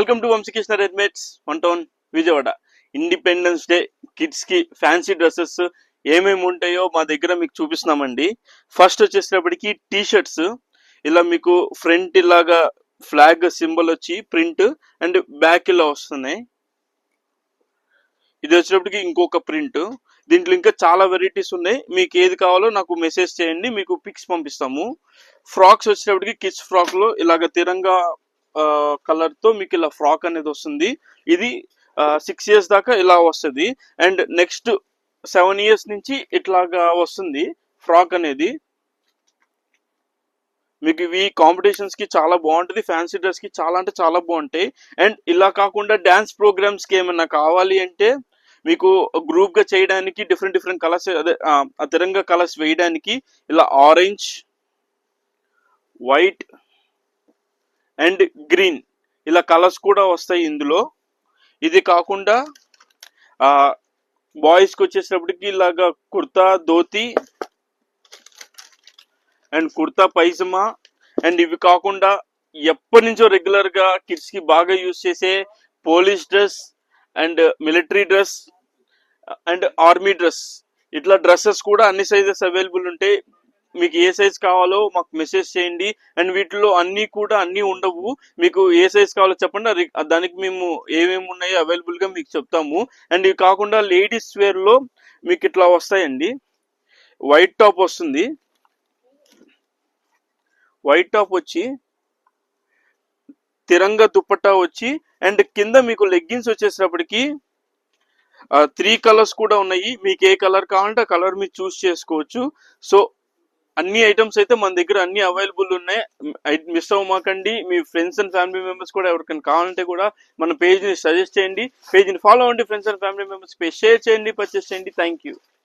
Welcome to Vamshi Krishna readymades 1 town Vijayawada. Independence day kids కి fancy dresses ఏమేమి ఉంటాయో మా దగ్గర మీకు చూపిస్తున్నామండి. ఫస్ట్ వచ్చేసేటప్పటికి టీ షర్ట్స్, ఇలా మీకు ఫ్రంట్ ఇలాగా ఫ్లాగ్ సింబల్ వచ్చి ప్రింట్ అండ్ బ్యాక్ ఇలా వస్తున్నాయి. ఇది వచ్చేటప్పటికి ఇంకొక ప్రింట్. దీంట్లో ఇంకా చాలా వెరైటీస్ ఉన్నాయి. మీకు ఏది కావాలో నాకు మెసేజ్ చేయండి, మీకు పిక్స్ పంపిస్తాము. ఫ్రాక్స్ వచ్చేటప్పటికి కిడ్స్ ఫ్రాక్ లో ఇలాగ తిరంగా కలర్ తో మీకు ఇలా ఫ్రాక్ అనేది వస్తుంది. ఇది 6 years దాకా ఇలా వస్తుంది. అండ్ నెక్స్ట్ 7 years నుంచి ఇట్లాగా వస్తుంది ఫ్రాక్ అనేది. మీకు ఇవి కాంపిటీషన్స్ కి చాలా బాగుంటుంది, ఫ్యాన్సీ డ్రెస్ కి చాలా అంటే చాలా బాగుంటాయి. అండ్ ఇలా కాకుండా డాన్స్ ప్రోగ్రామ్స్ కి ఏమైనా కావాలి అంటే మీకు గ్రూప్ గా చేయడానికి డిఫరెంట్ కలర్స్, అదే తిరంగా కలర్స్ వేయడానికి ఇలా ఆరెంజ్, వైట్ అండ్ గ్రీన్ ఇలా కలర్స్ కూడా వస్తాయి ఇందులో. ఇది కాకుండా బాయ్స్ కి వచ్చేటప్పటికి ఇలాగా కుర్తా ధోతి అండ్ కుర్తా పైజమా. అండ్ ఇవి కాకుండా ఎప్పటి నుంచో రెగ్యులర్ గా కిడ్స్ కి బాగా యూజ్ చేసే police dress and military dress and army dress, ఇట్లా డ్రెస్సెస్ కూడా అన్ని సైజెస్ అవైలబుల్ ఉంటాయి. మీకు ఏ సైజ్ కావాలో మాకు మెసేజ్ చేయండి. అండ్ వీటిలో అన్ని ఉండవు, మీకు ఏ సైజ్ కావాలో చెప్పండి, దానికి మేము ఏమేమి ఉన్నాయో అవైలబుల్ గా మీకు చెప్తాము. అండ్ ఇవి కాకుండా లేడీస్ వేర్ లో మీకు ఇట్లా వస్తాయండి. వైట్ టాప్ వస్తుంది, వైట్ టాప్ వచ్చి తిరంగా దుప్పట్టా వచ్చి, అండ్ కింద మీకు లెగ్గిన్స్ వచ్చేసేటప్పటికి 3 కలర్స్ కూడా ఉన్నాయి. మీకు ఏ కలర్ కావాలంటే ఆ కలర్ మీరు చూస్ చేసుకోవచ్చు. సో అన్ని ఐటమ్స్ అయితే మన దగ్గర అన్ని అవైలబుల్ ఉన్నాయి. మిస్ అవ్వమాకండి. మీ ఫ్రెండ్స్ అండ్ ఫ్యామిలీ మెంబర్స్ కూడా ఎవరికైనా కావాలంటే కూడా మన పేజ్ ని సజెస్ట్ చేయండి, పేజ్ ని ఫాలో అవ్వండి, friends and family members page share చేయండి, పర్చేస్ చేయండి. Thank you.